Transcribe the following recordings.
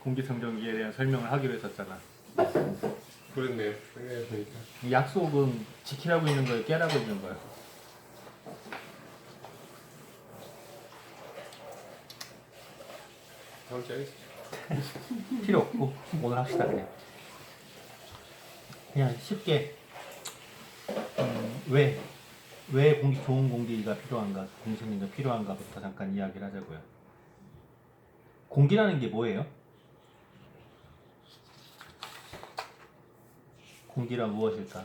공기청정기에 대한 설명을 하기로 했었잖아. 그렇네요. 네, 그러니까. 약속은 지키라고 있는 거예요? 깨라고 있는 거예요? 다음 주에 하겠습니다. 필요 없고 오늘 합시다 그냥. 그냥 쉽게 왜 좋은 공기가 필요한가, 공기청정기가 필요한가부터 잠깐 이야기를 하자고요. 공기라는 게 뭐예요? 공기란 무엇일까?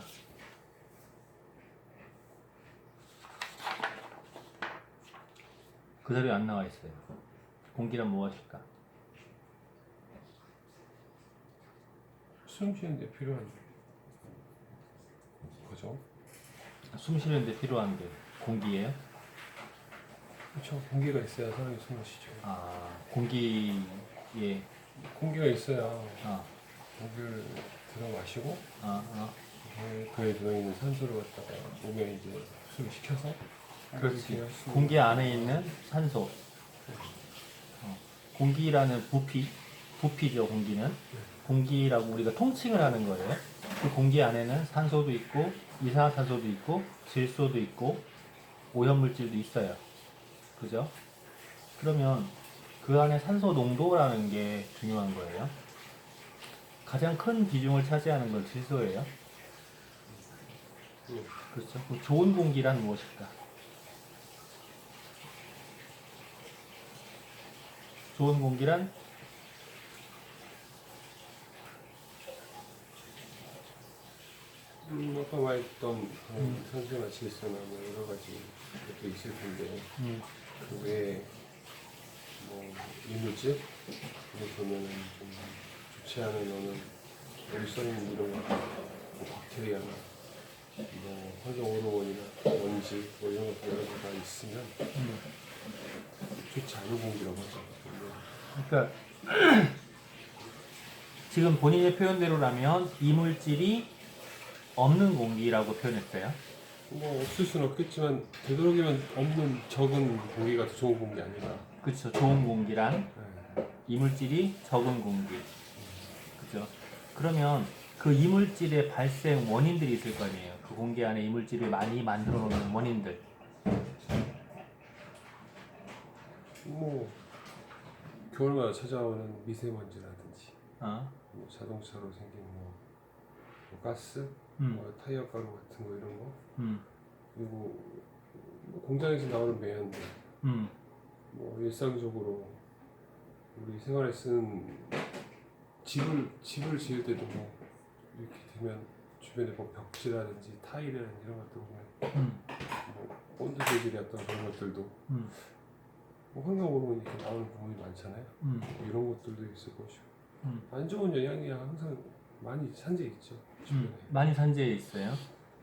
그 자리에 안 나와 있어요. 공기란 무엇일까? 숨 쉬는데 필요한 거죠. 숨 쉬는데 필요한 게 공기예요? 그렇죠. 공기가 있어야 사람이 숨을 쉬죠. 아, 공기에 공기가 있어야 아, 공기를 들어 마시고 아, 그에 들어있는 산소를 갖다가 몸에 이제 흡수를 시켜서 그렇지. 공기 안에 있는 산소. 공기라는 부피죠, 공기는. 공기라고 우리가 통칭을 하는 거예요. 그 공기 안에는 산소도 있고, 이산화탄소도 있고, 질소도 있고, 오염물질도 있어요. 그죠? 그러면 그 안에 산소 농도라는 게 중요한 거예요. 가장 큰 비중을 차지하는 건 질소예요. 그렇죠? 그 좋은 공기란 무엇일까? 좋은 공기란 아까 말했던 산소나 질소나 뭐 여러 가지 것도 있을 텐데 그 외에 뭐 이물질 예를 보면은 좀 좋지 않은 어느 여기 써있는 이런 거 뭐 박테리아나 뭐 환경 호르몬이나 먼지 뭐 이런 것들 여러 개가 있으면 좋지 않은 공기라고 하죠. 그러니까 지금 본인의 표현대로라면 이물질이 없는 공기라고 표현했어요. 뭐 없을 수는 없겠지만 되도록이면 없는 적은 공기가 더 좋은 공기 아닌가. 그렇죠. 좋은 공기란 네. 이물질이 적은 공기. 그죠? 그러면 그 이물질의 발생 원인들이 있을 거 아니에요. 그 공기 안에 이물질을 많이 만들어 놓는 원인들. 뭐 겨울마다 찾아오는 미세먼지라든지 어? 뭐 자동차로 생긴 뭐 가스, 음. 뭐 타이어 가루 같은 거 이런 거 음. 그리고 뭐 공장에서 나오는 매연들 음. 뭐 일상적으로 우리 생활에 쓰는 집을 지을 때도 뭐 이렇게 되면 주변에 뭐 벽지라든지 타일이라든지 이런 것들 보면 뭐 본드 재질이 어떤 그런 것들도 뭐 환경 호르몬이 이렇게 나오는 부분이 많잖아요. 뭐 이런 것들도 있을 것이고 안 좋은 영향이 항상 많이 산재 있죠. 주변에. 많이 산재해 있어요.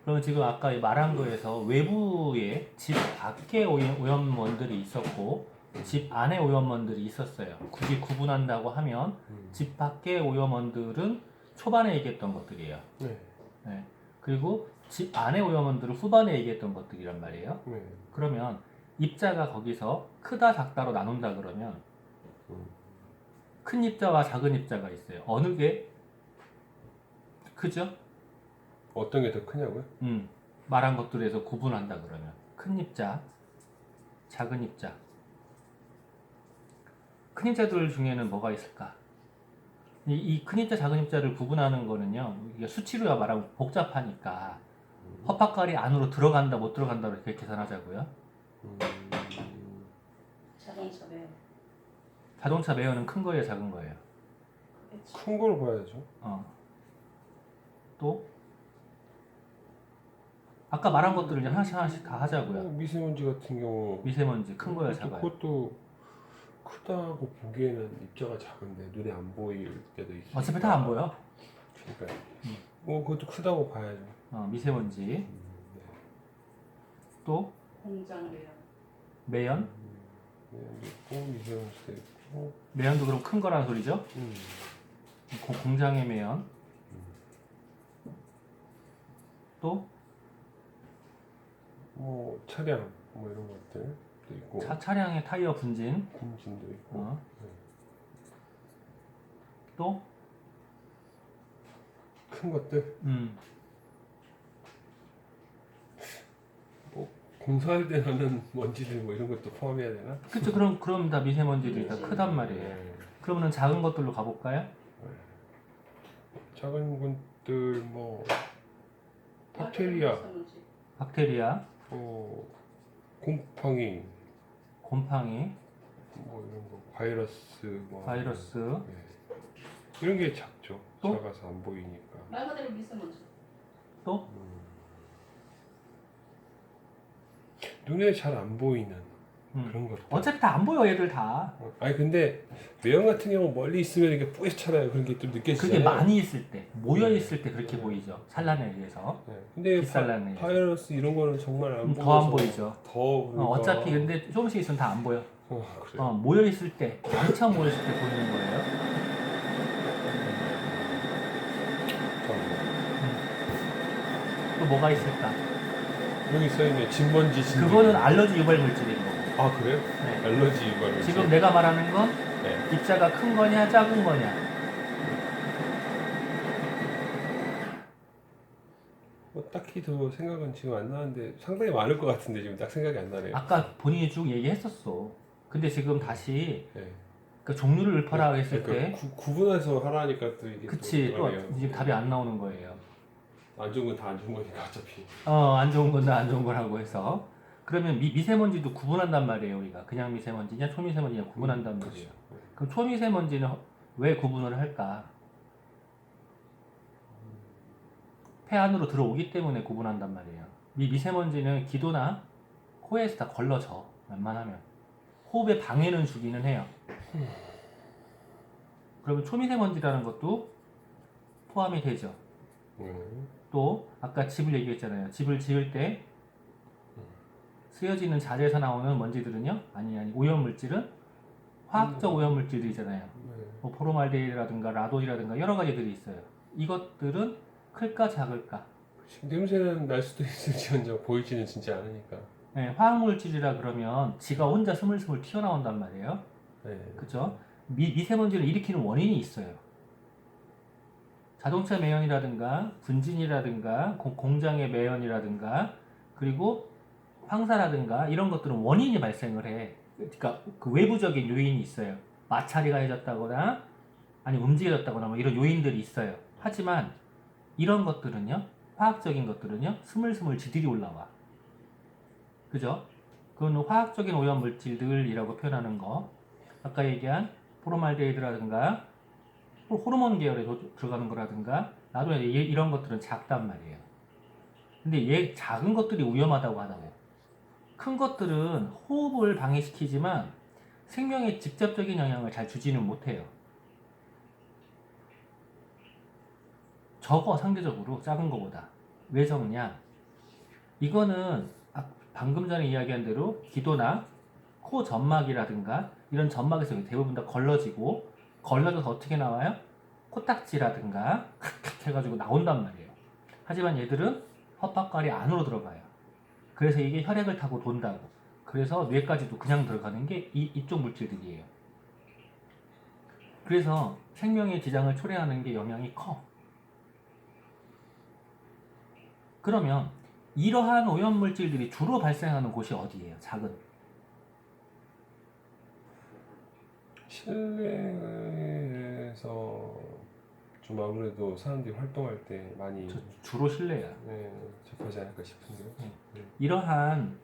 그럼 지금 아까 말한 거에서 외부에 집 밖에 오염원들이 있었고 집 안에 오염원들이 있었어요. 굳이 구분한다고 하면 집 밖의 오염원들은 초반에 얘기했던 것들이에요. 네. 네. 그리고 집 안에 오염원들은 후반에 얘기했던 것들이란 말이에요. 네. 그러면 입자가 거기서 크다 작다로 나눈다 그러면 큰 입자와 작은 입자가 있어요. 어느 게 크죠? 어떤 게 더 크냐고요? 말한 것들에서 구분한다 그러면 큰 입자, 작은 입자. 큰 입자들 중에는 뭐가 있을까? 이 큰 입자, 작은 입자를 구분하는 거는요. 이게 수치로 말하면 복잡하니까 허파깔이 안으로 들어간다, 못 들어간다 이렇게 계산하자고요. 자동차 매요. 자동차 매연은 큰 거예요, 작은 거예요? 큰 걸 봐야죠. 또 아까 말한 것들을 이제 하나씩 다 하자고요. 미세먼지 같은 경우 미세먼지 큰 거예요, 작아요? 그것도 크다고 보기에는 입자가 작은데 눈에 안 보일 때도 있어요. 어차피 다 안 보여. 그러니까 뭐 그것도 크다고 봐야죠. 미세먼지. 네. 또 공장 매요. 매연. 있고 미세먼지도 있고. 매연도 그럼 큰 거라는 소리죠? 공장의 매연. 또 뭐 차량 뭐 이런 것들도 있고. 차량의 타이어 분진. 분진도 있고. 또 큰 것들 뭐 공사할 때 나는 먼지들 뭐 이런 것도 포함해야 되나? 그쵸. 그럼 다 미세먼지들이 다 크단 말이에요. 네. 그러면은 작은 것들로 가볼까요? 작은 것들 뭐 박테리아, 박테리아, 곰팡이, 곰팡이, 뭐 이런 거 바이러스, 뭐 바이러스, 네. 이런 게 작죠. 또? 작아서 안 보이니까. 말 그대로 미세먼지. 또 눈에 잘 안 보이는 음. 그런 것들. 어차피 다 안 보여 얘들 다. 아니 근데 매형 같은 경우 멀리 있으면 이게 뿌옇잖아요. 그런 게 좀 느껴지잖아요. 그게 많이 있을 때, 모여 있을 때 그렇게 보이죠. 산란에 의해서. 네. 근데 빛살라는 게. 바이러스 이런 거는 정말 안 보여서 더 안 보이죠. 더 그러니까. 어차피 근데 조금씩 있으면 다 안 보여. 그래. 모여 있을 때, 왕창 모여 있을 때 보이는 거예요. 또 뭐가 있을까? 여기 써있네 진먼지 진드기. 그거는 알러지 유발 물질인 거고. 아 그래요? 네. 알러지 유발. 지금 내가 말하는 건 네. 입자가 큰 거냐 작은 거냐. 뭐 딱히 더 생각은 지금 안 나는데 상당히 많을 것 같은데 지금 딱 생각이 안 나네요. 아까 본인이 쭉 얘기했었어. 근데 지금 다시 네. 그 종류를 읊어라 했을 때, 구분해서 하라니까 또 이게 그치, 또 그러네요. 지금 답이 안 나오는 거예요. 안 좋은 건 다 안 좋은 거니까 어차피. 안 좋은 건데 안 좋은 거라고 해서. 그러면 미세먼지도 구분한단 말이에요, 우리가. 그냥 미세먼지냐 초미세먼지냐 구분한단 말이에요. 그럼 초미세먼지는 왜 구분을 할까? 폐 안으로 들어오기 때문에 구분한단 말이에요. 미세먼지는 기도나 코에서 다 걸러져, 웬만하면. 호흡에 방해는 주기는 해요. 그러면 초미세먼지라는 것도 포함이 되죠. 또 아까 집을 얘기했잖아요. 집을 지을 때 쓰여지는 자재에서 나오는 먼지들은요, 아니 오염물질은 화학적 오염물질들이잖아요. 뭐 포르말데히드라든가 라돈이라든가 여러 가지들이 있어요. 이것들은 클까 작을까? 냄새는 날 수도 있을지언정 보이지는 진짜 않으니까. 네, 화학물질이라 그러면 지가 혼자 스물스물 튀어나온단 말이에요. 네. 그죠? 미세먼지를 일으키는 원인이 있어요. 자동차 매연이라든가 분진이라든가 공장의 매연이라든가 그리고 황사라든가 이런 것들은 원인이 발생을 해. 그러니까 그 외부적인 요인이 있어요. 마찰이가 해졌다거나 아니 움직여졌다거나 뭐 이런 요인들이 있어요. 하지만 이런 것들은요, 화학적인 것들은요, 스물스물 지들이 올라와. 그죠? 그건 화학적인 오염 물질들이라고 표현하는 거. 아까 얘기한 포르말데히드라든가 호르몬 계열에 들어가는 거라든가 나도 이런 것들은 작단 말이에요. 근데 얘 작은 것들이 위험하다고 하다고. 큰 것들은 호흡을 방해시키지만 생명에 직접적인 영향을 잘 주지는 못해요. 적어, 상대적으로 작은 거보다. 왜 적냐? 이거는 방금 전에 이야기한 대로 기도나 코 점막이라든가 이런 점막에서 대부분 다 걸러지고, 걸러져서 어떻게 나와요? 코딱지라든가 칵칵 해가지고 나온단 말이에요. 하지만 얘들은 헛박갈이 안으로 들어가요. 그래서 이게 혈액을 타고 돈다고. 그래서 뇌까지도 그냥 들어가는 게 이쪽 물질들이에요. 그래서 생명의 지장을 초래하는 게 영향이 커. 그러면 이러한 오염물질들이 주로 발생하는 곳이 어디예요? 작은. 실내에서 좀 아무래도 사람들이 활동할 때 많이 주로 실내야. 접하지 않을까 싶은데요. 이러한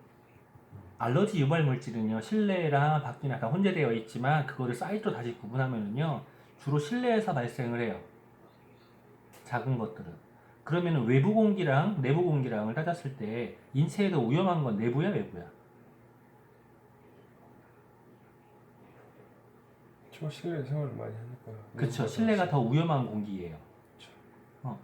알러지 유발 물질은요, 실내랑 밖이나 다 혼재되어 있지만 그거를 사이즈로 다시 구분하면은요, 주로 실내에서 발생을 해요. 작은 것들은. 그러면 외부 공기랑 내부 공기랑을 따졌을 때 인체에 더 위험한 건 내부야, 외부야? 저 실내 생활을 많이 하니까. 그쵸. 실내가 더 위험한 공기예요.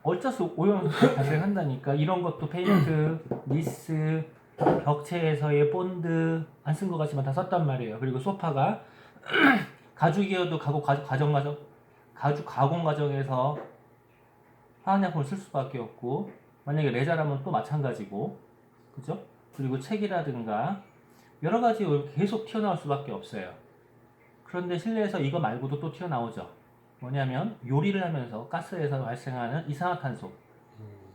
어쩔 수 없이 오염 발생한다니까. 이런 것도 페인트, 니스, 벽체에서의 본드 안 쓴 것 같지만 다 썼단 말이에요. 그리고 소파가 가죽이어도 가죽 가공 과정에서 화학약품을 쓸 수밖에 없고, 만약에 레자라면 또 마찬가지고, 그죠? 그리고 책이라든가 여러 가지 계속 튀어나올 수밖에 없어요. 그런데 실내에서 이거 말고도 또 튀어나오죠. 뭐냐면 요리를 하면서 가스에서 발생하는 이산화탄소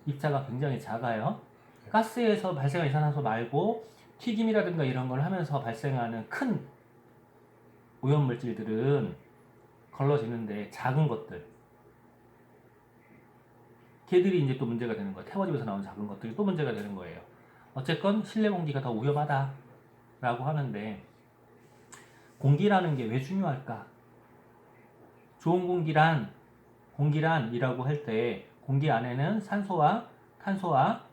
입자가 굉장히 작아요. 가스에서 발생하는 이산화탄소 말고 튀김이라든가 이런 걸 하면서 발생하는 큰 오염물질들은 걸러지는데 작은 것들 걔들이 이제 또 문제가 되는 거예요. 태워지면서 나오는 작은 것들이 또 문제가 되는 거예요. 어쨌건 실내 공기가 더 위험하다라고 하는데 공기라는 게 왜 중요할까? 좋은 공기란이라고 할 때 공기 안에는 산소와 탄소와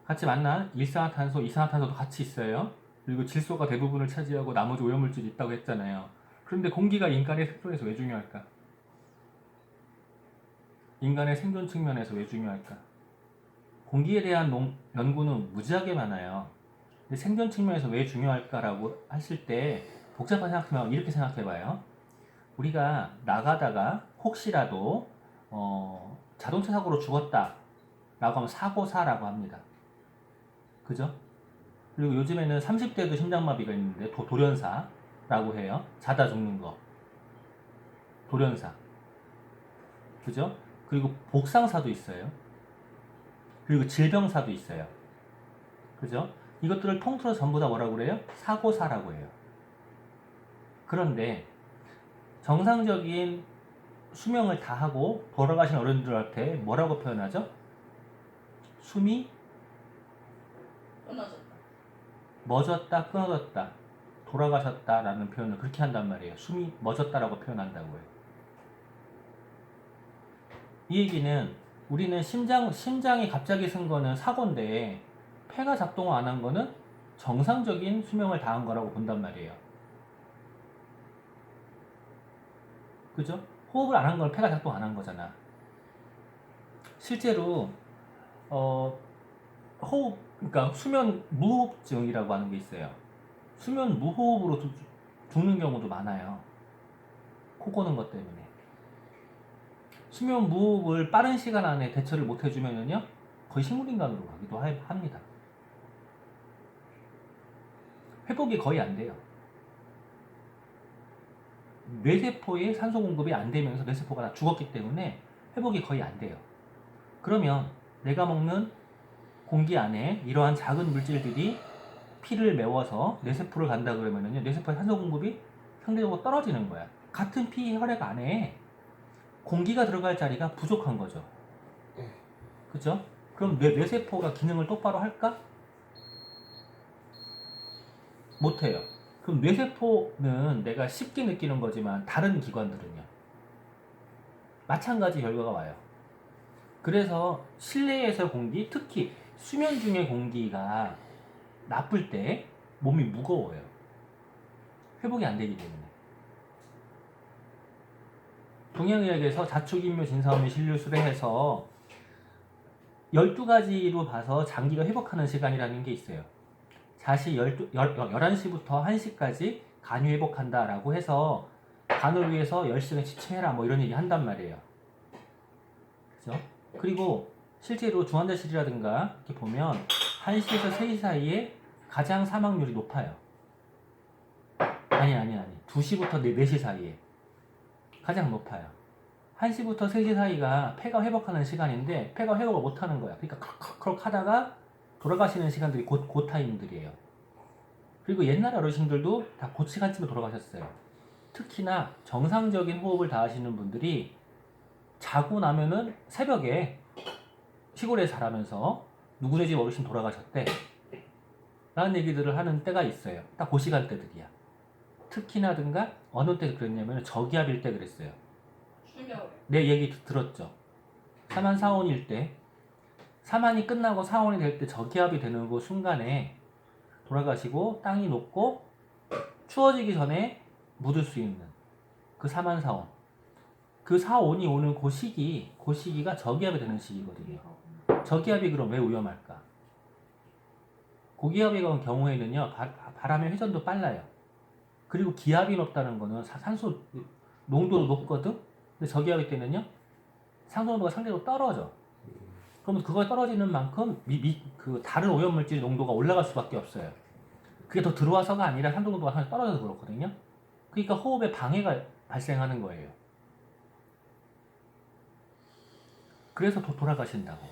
같이 만난 일산화탄소, 이산화탄소도 같이 있어요. 그리고 질소가 대부분을 차지하고 나머지 오염물질이 있다고 했잖아요. 그런데 공기가 인간의 생존에서 왜 중요할까? 인간의 생존 측면에서 왜 중요할까? 공기에 대한 연구는 무지하게 많아요. 근데 생존 측면에서 왜 중요할까라고 하실 때 복잡한 생각하면 이렇게 생각해봐요. 우리가 나가다가 혹시라도 자동차 사고로 죽었다 라고 하면 사고사라고 합니다. 그죠? 그리고 요즘에는 30대도 심장마비가 있는데 돌연사라고 해요. 자다 죽는 거. 돌연사. 그죠? 그리고 복상사도 있어요. 그리고 질병사도 있어요. 그죠? 이것들을 통틀어 전부 다 뭐라고 그래요? 사고사라고 해요. 그런데 정상적인 수명을 다 하고 돌아가신 어른들한테 뭐라고 표현하죠? 숨이 끊어졌다. 멎었다, 끊어졌다, 돌아가셨다라는 표현을 그렇게 한단 말이에요. 숨이 멎었다라고 표현한다고요. 이 얘기는 우리는 심장이 갑자기 쓴 거는 사고인데 폐가 작동을 안 한 거는 정상적인 수명을 다한 거라고 본단 말이에요. 그죠? 호흡을 안 한 건 폐가 작동 안 한 거잖아. 실제로 그러니까 수면 무호흡증이라고 하는 게 있어요. 수면 무호흡으로 죽는 경우도 많아요. 코 고는 것 때문에. 수면 무호흡을 빠른 시간 안에 대처를 못 해주면요 거의 식물인간으로 가기도 합니다. 회복이 거의 안 돼요. 뇌세포에 산소 공급이 안 되면서 뇌세포가 다 죽었기 때문에 회복이 거의 안 돼요. 그러면 내가 먹는 공기 안에 이러한 작은 물질들이 피를 메워서 뇌세포를 간다 그러면요 뇌세포의 산소 공급이 상대적으로 떨어지는 거야. 같은 피 혈액 안에 공기가 들어갈 자리가 부족한 거죠. 그죠? 그럼 뇌세포가 기능을 똑바로 할까? 못해요. 그럼 뇌세포는 내가 쉽게 느끼는 거지만 다른 기관들은요 마찬가지 결과가 와요. 그래서 실내에서 공기, 특히 수면 중의 공기가 나쁠 때 몸이 무거워요. 회복이 안 되기 때문에. 동양의학에서 자축인묘 진사오미 신류술에 해서 12가지로 봐서 장기가 회복하는 시간이라는 게 있어요. 자시 11시부터 1시까지 간이 회복한다라고 해서 간을 위해서 10시간 지체해라 뭐 이런 얘기 한단 말이에요. 그죠? 그리고 실제로 중환자실이라든가 이렇게 보면 1시에서 3시 사이에 가장 사망률이 높아요. 아니 2시부터 4시 사이에 가장 높아요. 1시부터 3시 사이가 폐가 회복하는 시간인데 폐가 회복을 못하는 거야. 그러니까 컥컥 하다가 돌아가시는 시간들이 그 타임들이에요. 그리고 옛날 어르신들도 다 그 시간쯤에 돌아가셨어요. 특히나 정상적인 호흡을 다 하시는 분들이 자고 나면은 새벽에 시골에 자라면서 누구네 집 어르신 돌아가셨대 라는 얘기들을 하는 때가 있어요. 딱 그 시간대들이야. 특히나든가 어느 때 그랬냐면 저기압일 때 그랬어요. 충격. 내 얘기 들었죠. 사만 사온일 때 사만이 끝나고 사온이 될 때 저기압이 되는 그 순간에 돌아가시고 땅이 녹고 추워지기 전에 묻을 수 있는 그 사만 사온 그 사온이 오는 그 시기가 저기압이 되는 시기거든요. 저기압이 그럼 왜 위험할까? 고기압이 간 경우에는요 바람의 회전도 빨라요. 그리고 기압이 높다는 거는 산소 농도도 높거든. 근데 저기압일 때는요 산소 농도가 상대적으로 떨어져. 그러면 그거에 떨어지는 만큼 그 다른 오염물질 농도가 올라갈 수밖에 없어요. 그게 더 들어와서가 아니라 산소 농도가 떨어져서 그렇거든요. 그러니까 호흡에 방해가 발생하는 거예요. 그래서 돌아가신다고.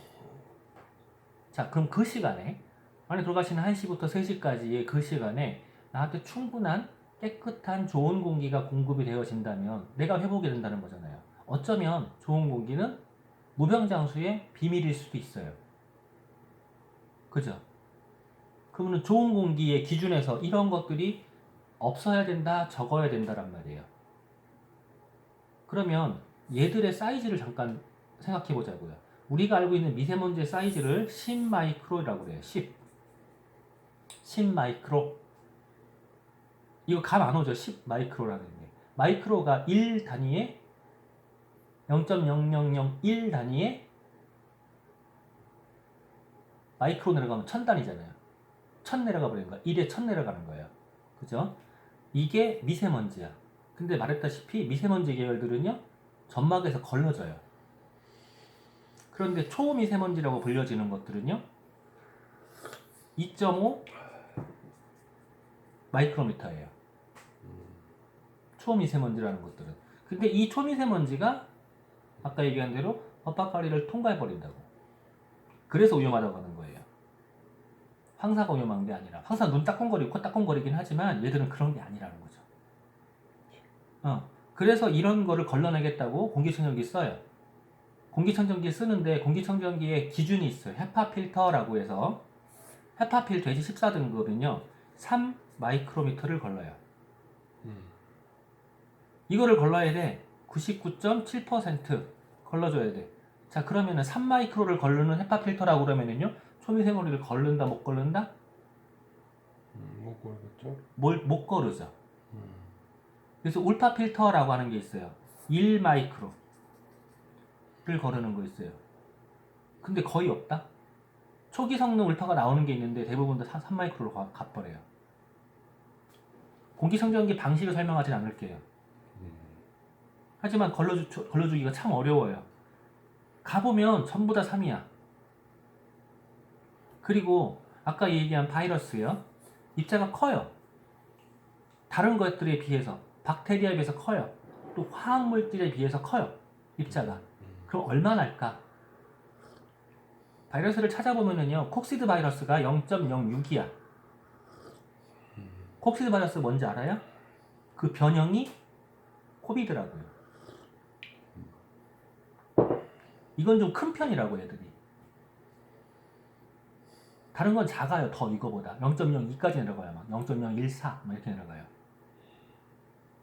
자, 그럼 그 시간에, 만약 돌아가시는 1시부터 3시까지의 그 시간에 나한테 충분한 깨끗한 좋은 공기가 공급이 되어진다면 내가 회복이 된다는 거잖아요. 어쩌면 좋은 공기는 무병장수의 비밀일 수도 있어요. 그죠? 그러면 좋은 공기의 기준에서 이런 것들이 없어야 된다, 적어야 된다란 말이에요. 그러면 얘들의 사이즈를 잠깐 생각해 보자고요. 우리가 알고 있는 미세먼지의 사이즈를 10마이크로라고 그래요. 10마이크로. 이거 감 안 오죠? 10마이크로라는 게. 마이크로가 1 단위에 0.0001 단위에 마이크로 내려가면 1000 단위잖아요. 1000 내려가 버리는 거야. 1에 1000 내려가는 거예요. 그죠? 이게 미세먼지야. 근데 말했다시피 미세먼지 계열들은요, 점막에서 걸러져요. 그런데 초미세먼지라고 불려지는 것들은요, 2.5 마이크로미터예요. 초미세먼지라는 것들은. 근데 이 초미세먼지가 아까 얘기한 대로 엇박가리를 통과해 버린다고. 그래서 위험하다고 하는 거예요. 황사가 위험한 게 아니라, 황사 눈 따끔거리고 코 따끔거리긴 하지만 얘들은 그런 게 아니라는 거죠. 그래서 이런 거를 걸러내겠다고 공기청정기 써요. 공기청정기 쓰는데 공기청정기의 기준이 있어요. 헤파 필터라고 해서 헤파 필터 돼지 14등급은요 3 마이크로미터를 걸러요. 이거를 걸러야 돼. 99.7% 걸러줘야 돼. 자, 그러면은 3 마이크로를 걸르는 헤파 필터라고 그러면은요 초미세먼지를 걸른다 못 걸른다? 못 걸겠죠? 못 거르죠. 그래서 울파 필터라고 하는 게 있어요. 1 마이크로를 거르는 거 있어요. 근데 거의 없다. 초기 성능 울파가 나오는 게 있는데 대부분 다 3 마이크로로 가버려요. 공기청정기 방식을 설명하진 않을게요. 하지만 걸러주기가 참 어려워요. 가보면 전부 다 3이야. 그리고 아까 얘기한 바이러스요. 입자가 커요. 다른 것들에 비해서, 박테리아에 비해서 커요. 또 화학물질에 비해서 커요. 입자가. 그럼 얼마나 할까? 바이러스를 찾아보면은요, 콕시드 바이러스가 0.06이야. 콕시드 바이러스 뭔지 알아요? 그 변형이 코비드라고요. 이건 좀 큰 편이라고 애들이. 다른 건 작아요. 더 이거보다 0.02까지 내려가요. 막 0.014 막 이렇게 내려가요.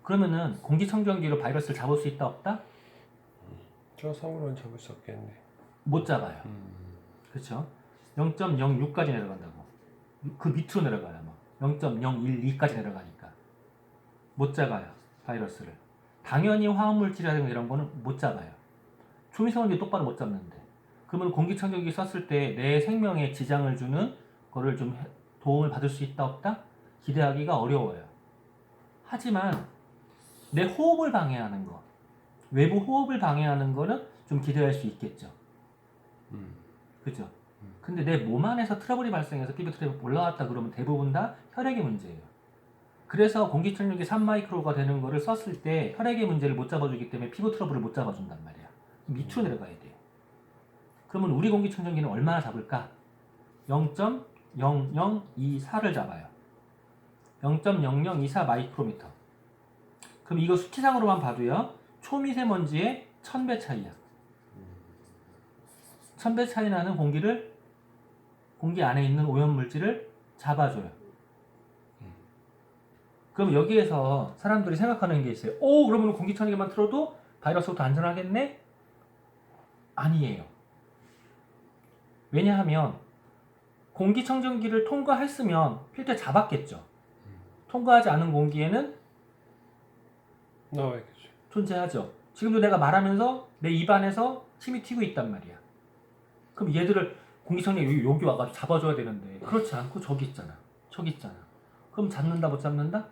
그러면은 공기청정기로 바이러스를 잡을 수 있다 없다? 저 상으로는 잡을 수 없겠네. 못 잡아요. 그렇죠? 0.06까지 내려간다고. 그 밑으로 내려가요. 막 0.012까지 내려가니까 못 잡아요. 바이러스를. 당연히 화학물질이라든가 이런 거는 못 잡아요. 초미세먼지 똑바로 못 잡는데. 그러면 공기청정기 썼을 때 내 생명에 지장을 주는 거를 좀 도움을 받을 수 있다 없다? 기대하기가 어려워요. 하지만 내 호흡을 방해하는 거, 외부 호흡을 방해하는 거는 좀 기대할 수 있겠죠. 그죠? 근데 내 몸 안에서 트러블이 발생해서 피부 트러블이 올라왔다 그러면 대부분 다 혈액의 문제예요. 그래서 공기청정기 3마이크로가 되는 거를 썼을 때 혈액의 문제를 못 잡아주기 때문에 피부 트러블을 못 잡아준단 말이야. 밑으로 내려가야 돼요. 그러면 우리 공기청정기는 얼마나 잡을까? 0.0024를 잡아요. 0.0024 마이크로미터. 그럼 이거 수치상으로만 봐도요, 초미세먼지의 1000배 차이야. 1000배 차이 나는 공기 안에 있는 오염물질을 잡아줘요. 그럼 여기에서 사람들이 생각하는 게 있어요. 오, 그러면 공기청정기만 틀어도 바이러스부터 안전하겠네? 아니에요. 왜냐하면 공기청정기를 통과했으면 필터에 잡았겠죠. 통과하지 않은 공기에는 나와야겠죠. 존재하죠. 지금도 내가 말하면서 내 입안에서 침이 튀고 있단 말이야. 그럼 얘들을 공기청정기 여기 와가지고 잡아줘야 되는데 그렇지 않고 저기 있잖아. 저기 있잖아. 그럼 잡는다 못 잡는다?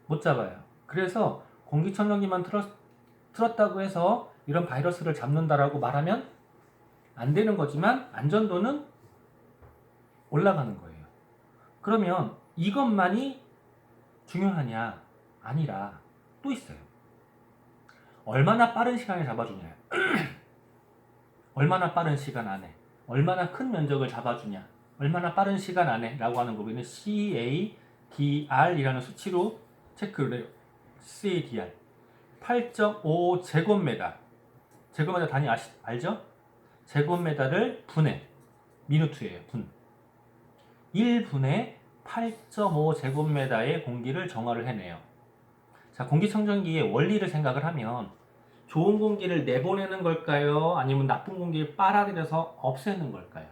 못 잡아요. 그래서 공기청정기만 틀었다고 해서 이런 바이러스를 잡는다라고 말하면 안 되는 거지만 안전도는 올라가는 거예요. 그러면 이것만이 중요하냐? 아니라 또 있어요. 얼마나 빠른 시간에 잡아주냐. 얼마나 빠른 시간 안에, 얼마나 큰 면적을 잡아주냐, 얼마나 빠른 시간 안에 라고 하는 거 우리는 CADR이라는 수치로 체크를 해요. CADR 8.5 제곱미터. 제곱미터 단위 알죠? 제곱미터를 분해, 미누트예요. 분. 1분에 8.5 제곱미터의 공기를 정화를 해내요. 자, 공기청정기의 원리를 생각을 하면 좋은 공기를 내보내는 걸까요? 아니면 나쁜 공기를 빨아들여서 없애는 걸까요?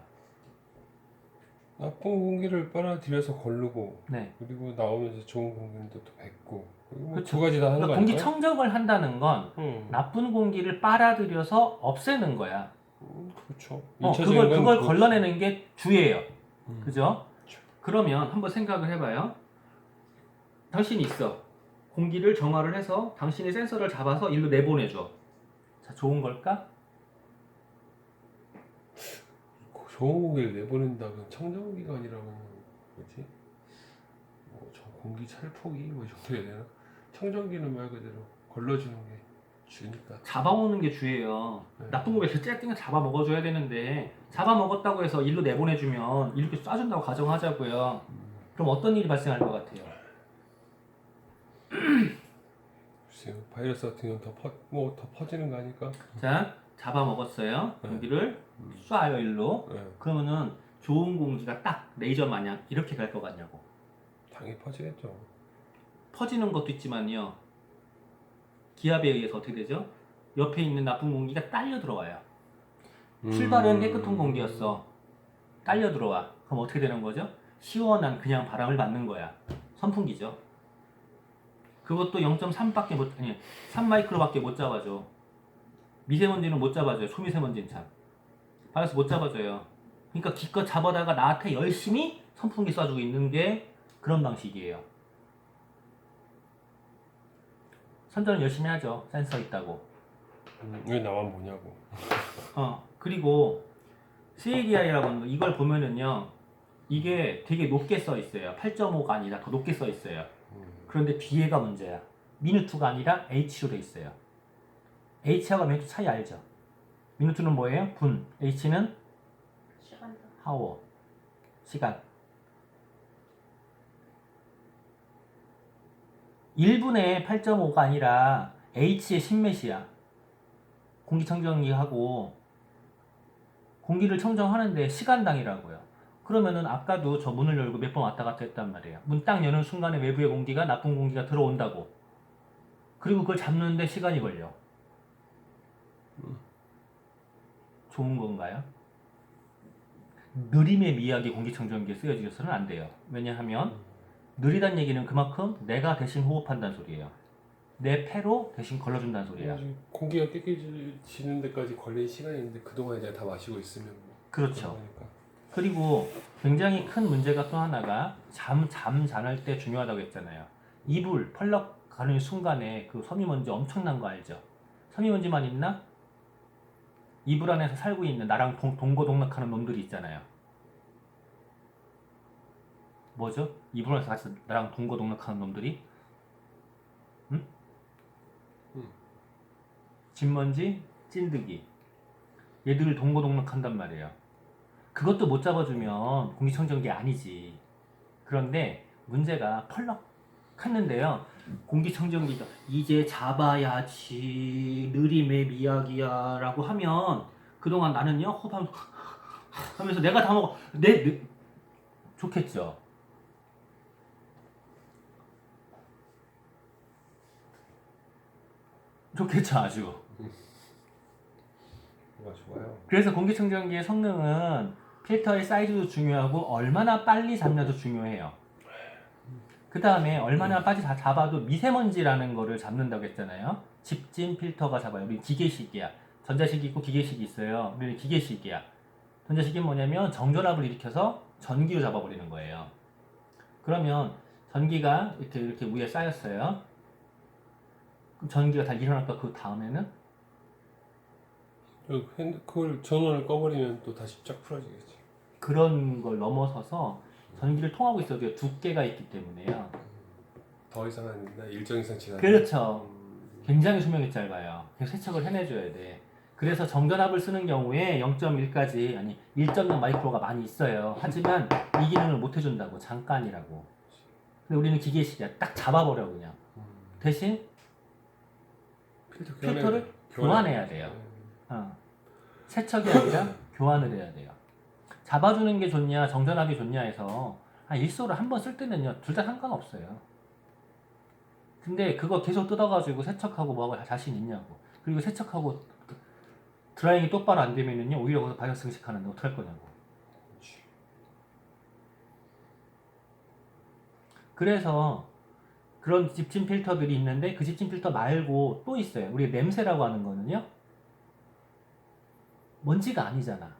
나쁜 공기를 빨아들여서 걸르고 네. 그리고 나오면서 좋은 공기는 또 뱉고 뭐 그렇죠. 두 가지 다 하는 거 그러니까 아닐까요? 공기청정을 한다는 건 나쁜 공기를 빨아들여서 없애는 거야. 그렇죠. 그걸 걸러내는 게 주예요. 음. 그죠? 그러면 한번 생각을 해봐요. 당신이 있어. 공기를 정화를 해서 당신이 센서를 잡아서 일로 내보내줘. 자, 좋은 걸까? 좋은 공기를 내보낸다. 그건 청정기관이라고 뭐지? 뭐저 공기 찰폭이 뭐 이 정도 해야 되나? 청정기는 말 그대로 걸러주는 게 주니까. 잡아먹는 게 주예요. 네. 나쁜 거 왜 째띵을 잡아먹어줘야 되는데 잡아먹었다고 해서 일로 내보내주면 이렇게 쏴준다고 가정하자고요. 그럼 어떤 일이 발생할 것 같아요? 글쎄요. 바이러스 같은 경우는 더 퍼지는 거 아닐까? 자, 잡아먹었어요. 네. 공기를 쏴요 일로. 네. 그러면은 좋은 공기가 딱 레이저 마냥 이렇게 갈 것 같냐고. 당연히 퍼지겠죠. 퍼지는 것도 있지만요. 기압에 의해서 어떻게 되죠? 옆에 있는 나쁜 공기가 딸려 들어와요. 출발은 깨끗한 공기였어. 딸려 들어와. 그럼 어떻게 되는 거죠? 시원한 그냥 바람을 맞는 거야. 선풍기죠. 그것도 0.3밖에 못, 아니 3마이크로밖에 못 잡아줘. 미세먼지는 못 잡아줘요. 초미세먼지는 참. 바이러스 못 잡아줘요. 그러니까 기껏 잡아다가 나한테 열심히 선풍기 쏴주고 있는 게 그런 방식이에요. 선전은 열심히 하죠. 센서 있다고. 왜 나만 보냐고. 그리고 CADI라고 하는 거 이걸 보면은요. 이게 되게 높게 써 있어요. 8.5가 아니라 더 높게 써 있어요. 그런데 뒤에가 문제야. 미누트가 아니라 H로 돼 있어요. H하고 미누트 차이 알죠? 미누트는 뭐예요? 분. H는 시간도. 하워. 시간. 1분에 8.5가 아니라 H의 10몇이야. 공기청정기하고 공기를 청정하는데 시간당이라고요. 그러면은 아까도 저 문을 열고 몇 번 왔다 갔다 했단 말이에요. 문 딱 여는 순간에 외부의 공기가 나쁜 공기가 들어온다고. 그리고 그걸 잡는데 시간이 걸려. 좋은 건가요? 느림의 미학이 공기청정기에 쓰여져서는 안 돼요. 왜냐하면 느리단 얘기는 그만큼 내가 대신 호흡한다는 소리예요. 내 폐로 대신 걸러준다는 소리야. 공기가 깨끗해지는 데까지 걸린 시간이 있는데 그동안 이제 다 마시고 있으면 뭐 그렇죠. 그러니까. 그리고 굉장히 큰 문제가 또 하나가 잠 자는 때 중요하다고 했잖아요. 이불 펄럭 가는 순간에 그 섬유먼지 엄청난 거 알죠? 섬유먼지만 있나? 이불 안에서 살고 있는 나랑 동거동락하는 놈들이 있잖아요. 뭐죠? 이불 안에서 같이 나랑 동거동락하는 놈들이? 응? 진먼지, 찐득이. 얘들을 동거동락한단 말이에요. 그것도 못 잡아주면 공기청정기 아니지. 그런데 문제가 펄럭 했는데요. 공기청정기가 이제 잡아야지 느림의 미학이야 라고 하면 그동안 나는요 하면서 내가 다 먹어 좋겠죠. 좋겠죠 아주. 좋아요. 그래서 공기청정기의 성능은 필터의 사이즈도 중요하고 얼마나 빨리 잡냐도 중요해요. 그 다음에 얼마나 빨리 잡아도 미세먼지라는 거를 잡는다고 했잖아요. 집진 필터가 잡아요. 우리 기계식이야. 전자식이 있고 기계식이 있어요. 우리는 기계식이야. 전자식이 뭐냐면 정전압을 일으켜서 전기로 잡아버리는 거예요. 그러면 전기가 이렇게 위에 쌓였어요. 그럼 전기가 다 일어날까? 그 다음에는 그걸 전원을 꺼버리면 또 다시 쫙 풀어지겠지. 그런 걸 넘어서서 전기를 통하고 있어도 두께가 있기 때문에요. 더 이상은 일정 이상 지나면 그렇죠. 굉장히 수명이 짧아요. 그래서 세척을 해내줘야 돼. 그래서 정전압을 쓰는 경우에 0.1까지 아니 1.0 마이크로가 많이 있어요. 하지만 이 기능을 못 해준다고. 잠깐이라고. 근데 우리는 기계식이야. 딱 잡아버려 그냥. 대신 필터를 교환해야 돼요. 세척이 아니라 교환을 해야 돼요. 잡아주는 게 좋냐 정전압이 좋냐 해서 일소를 한 번 쓸 때는요 둘 다 상관없어요. 근데 그거 계속 뜯어가지고 세척하고 뭐하고 자신 있냐고. 그리고 세척하고 드라이잉이 똑바로 안 되면은요 오히려 거기서 바이러스 증식하는데 어떡할 거냐고. 그래서 그런 집진 필터들이 있는데 그 집진 필터 말고 또 있어요. 우리 냄새라고 하는 거는요 먼지가 아니잖아.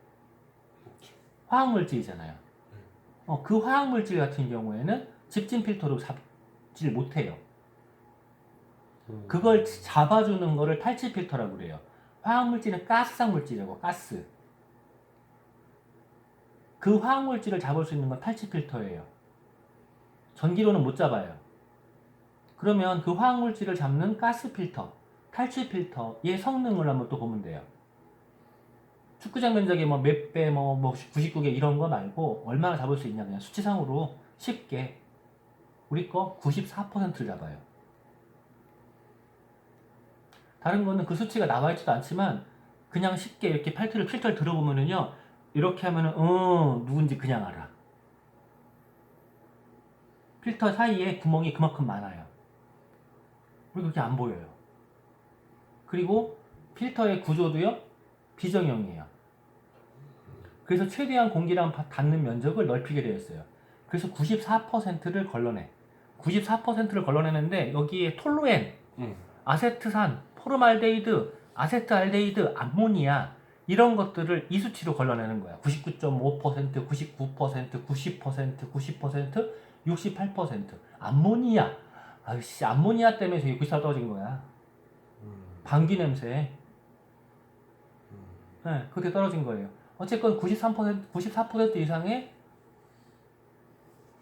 화학물질이잖아요. 그 화학물질 같은 경우에는 집진 필터로 잡질 못해요. 그걸 잡아주는 거를 탈취 필터라고 그래요. 화학물질은 가스성 물질이라고. 가스. 그 화학물질을 잡을 수 있는 건 탈취 필터예요. 전기로는 못 잡아요. 그러면 그 화학물질을 잡는 가스 필터, 탈취 필터의 성능을 한번 또 보면 돼요. 축구장 면적이 뭐 몇 배, 뭐 99개 이런 거 말고 얼마나 잡을 수 있냐. 그냥 수치상으로 쉽게 우리 거 94%를 잡아요. 다른 거는 그 수치가 나와 있지도 않지만 그냥 쉽게 이렇게 필터를 들어보면은요 이렇게 하면은 누군지 그냥 알아. 필터 사이에 구멍이 그만큼 많아요. 그리고 그게 안 보여요. 그리고 필터의 구조도요 비정형이에요. 그래서 최대한 공기랑 닿는 면적을 넓히게 되어 있어요. 그래서 94%를 걸러내. 94%를 걸러내는데 여기에 톨루엔, 아세트산, 포름알데히드, 아세트알데히드, 암모니아 이런 것들을 이 수치로 걸러내는 거야. 99.5%, 99%, 90%, 90%, 68%. 암모니아. 아이씨, 암모니아 때문에 저기 94 떨어진 거야. 방귀 냄새. 네, 그렇게 떨어진 거예요. 어쨌건 93%, 94% 이상의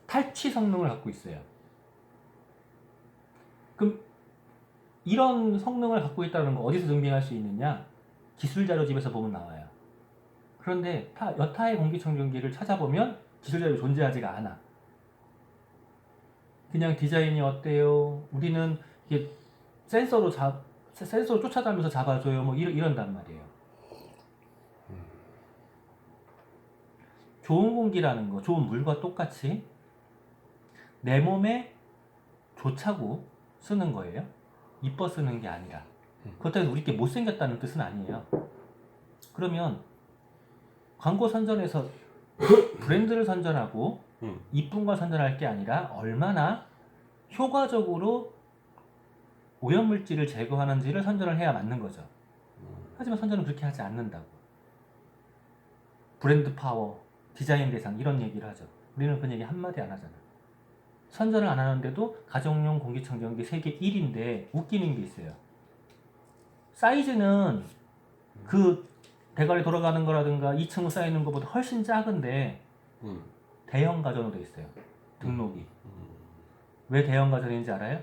탈취 성능을 갖고 있어요. 그럼 이런 성능을 갖고 있다는 거 어디서 증명할 수 있느냐? 기술 자료집에서 보면 나와요. 그런데 여타의 공기청정기를 찾아보면 기술 자료 존재하지가 않아. 그냥 디자인이 어때요? 우리는 이게 센서로 쫓아다니면서 잡아줘요. 뭐 이런단 말이에요. 좋은 공기라는 거, 좋은 물과 똑같이 내 몸에 좋자고 쓰는 거예요. 이뻐 쓰는 게 아니라. 그렇다고 해서 우리께 못생겼다는 뜻은 아니에요. 그러면 광고 선전에서 브랜드를 선전하고 이쁜 걸 선전할 게 아니라 얼마나 효과적으로 오염물질을 제거하는지를 선전을 해야 맞는 거죠. 하지만 선전은 그렇게 하지 않는다고. 브랜드 파워, 디자인 대상 이런 얘기를 하죠. 우리는 그 얘기 한마디 안 하잖아. 선전을 안 하는데도 가정용 공기청정기 세계 1인데 웃기는 게 있어요. 사이즈는 그 대가리 돌아가는 거라든가 2층 쌓이는 것보다 훨씬 작은데 대형 가전으로 돼 있어요. 등록이. 왜 대형 가전인지 알아요?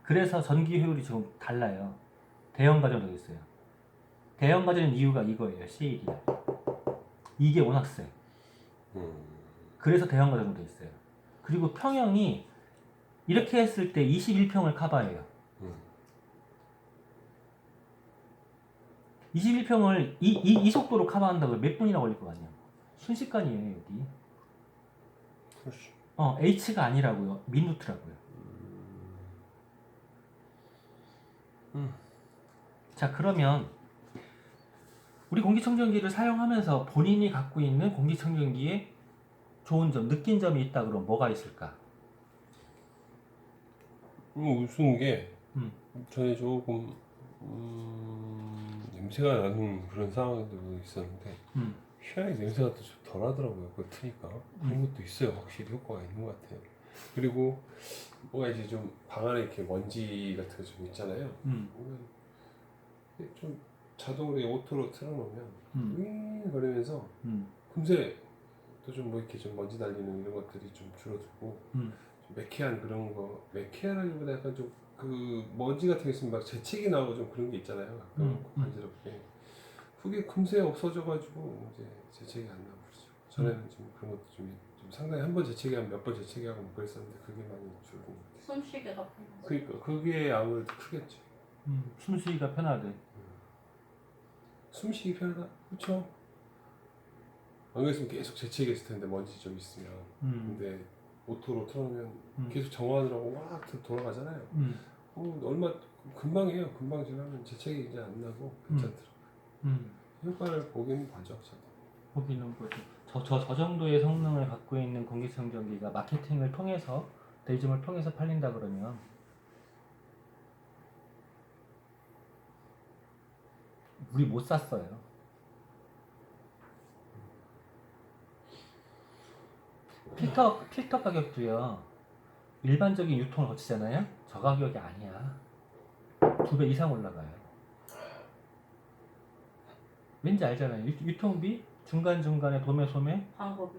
그래서 전기 효율이 좀 달라요. 대형 가전으로 돼 있어요. 대형 가전인 이유가 이거예요. CAD야. 이게 워낙 세. 그래서 대형 가전으로 돼 있어요. 그리고 평형이 이렇게 했을 때 21평을 커버해요. 21평을 이 속도로 커버한다고 몇 분이나 걸릴 거 아니야. 순식간이에요, 여기. H가 아니라고요. 미누트라고요. 자, 그러면 우리 공기청정기를 사용하면서 본인이 갖고 있는 공기청정기에 좋은 점, 느낀 점이 있다 그러면 뭐가 있을까? 웃은 게 전에 조금 냄새가 나는 그런 상황들도 있었는데 희한하게 냄새가 또 좀 덜하더라고요. 그거 트니까 그런 것도 있어요. 확실히 효과가 있는 것 같아요. 그리고 뭐가 이제 좀 방 안에 이렇게 먼지 같은 거 좀 있잖아요. 좀 자동으로 오토로 틀어놓으면 윙 거리면서 금세 또 좀 뭐 이렇게 좀 먼지 달리는 이런 것들이 좀 줄어들고 좀 매캐한 그런 거, 매캐하기보다 약간 좀 그 먼지 같은 게 있으면 막 재채기 나오고 좀 그런 게 있잖아요. 가끔 간지럽게 그게 금세 없어져가지고 이제 재채기 안 나고 그러죠. 전에는 좀 그런 것도 좀 상당히 한 번 재채기하면 몇 번 재채기하고 뭐 그랬었는데 그게 많이 줄고. 숨쉬기가 편해서. 그러니까 그게 아무래도 크겠죠. 숨쉬기가 편하대. 숨쉬기 편하다. 그렇죠. 안 그랬으면 계속 재채기했을 텐데 먼지 좀 있으면. 근데 오토로 틀어놓으면 계속 정화하느라고 막 돌아가잖아요. 얼마 금방이에요. 금방 지나면 재채기 이제 안 나고 괜찮더라고요. 효과를 보기는 봐죠. 저도. 보기는 보죠. 저 정도의 성능을 갖고 있는 공기청정기가 마케팅을 통해서 대중을 통해서 팔린다 그러면 우리 못 샀어요. 필터 가격도요. 일반적인 유통을 거치잖아요. 저 가격이 아니야. 2배 이상 올라가요. 왠지 알잖아요. 유통비 중간중간에 도매 소매 광고비.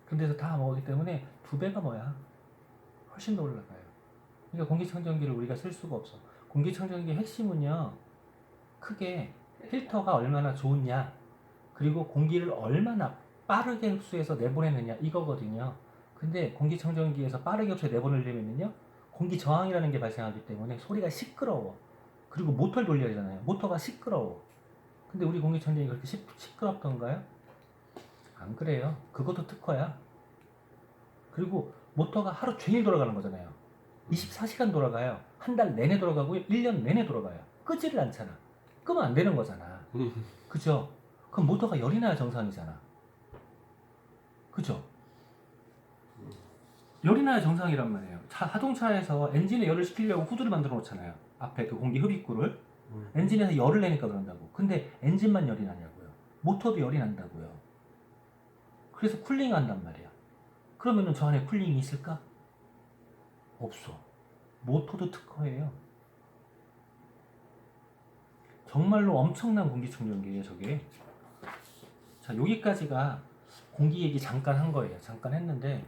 근데서 다 먹기 때문에 2배가 뭐야? 훨씬 더 올라가요. 그러니까 공기청정기를 우리가 쓸 수가 없어. 공기청정기의 핵심은요. 크게 필터가 얼마나 좋으냐 그리고 공기를 얼마나 빠르게 흡수해서 내보내느냐 이거거든요. 근데 공기청정기에서 빠르게 흡수해 내보내려면요 공기 저항이라는 게 발생하기 때문에 소리가 시끄러워. 그리고 모터를 돌려야 되잖아요. 모터가 시끄러워. 근데 우리 공기청정기 그렇게 시끄럽던가요? 안 그래요. 그것도 특허야. 그리고 모터가 하루 종일 돌아가는 거잖아요. 24시간 돌아가요. 한 달 내내 돌아가고요. 1년 내내 돌아가요. 끄지를 않잖아. 끄면 안 되는 거잖아. 그죠? 그럼 모터가 열이 나야 정상이잖아. 그죠? 열이 나야 정상이란 말이에요. 자동차에서 엔진에 열을 식히려고 후드를 만들어 놓잖아요. 앞에 그 공기 흡입구를. 엔진에서 열을 내니까 그런다고. 근데 엔진만 열이 나냐고요. 모터도 열이 난다고요. 그래서 쿨링 한단 말이야. 그러면은 저 안에 쿨링이 있을까? 없어. 모터도 특허예요. 정말로 엄청난 공기청정기예요, 저게. 자, 여기까지가 공기 얘기 잠깐 한 거예요. 잠깐 했는데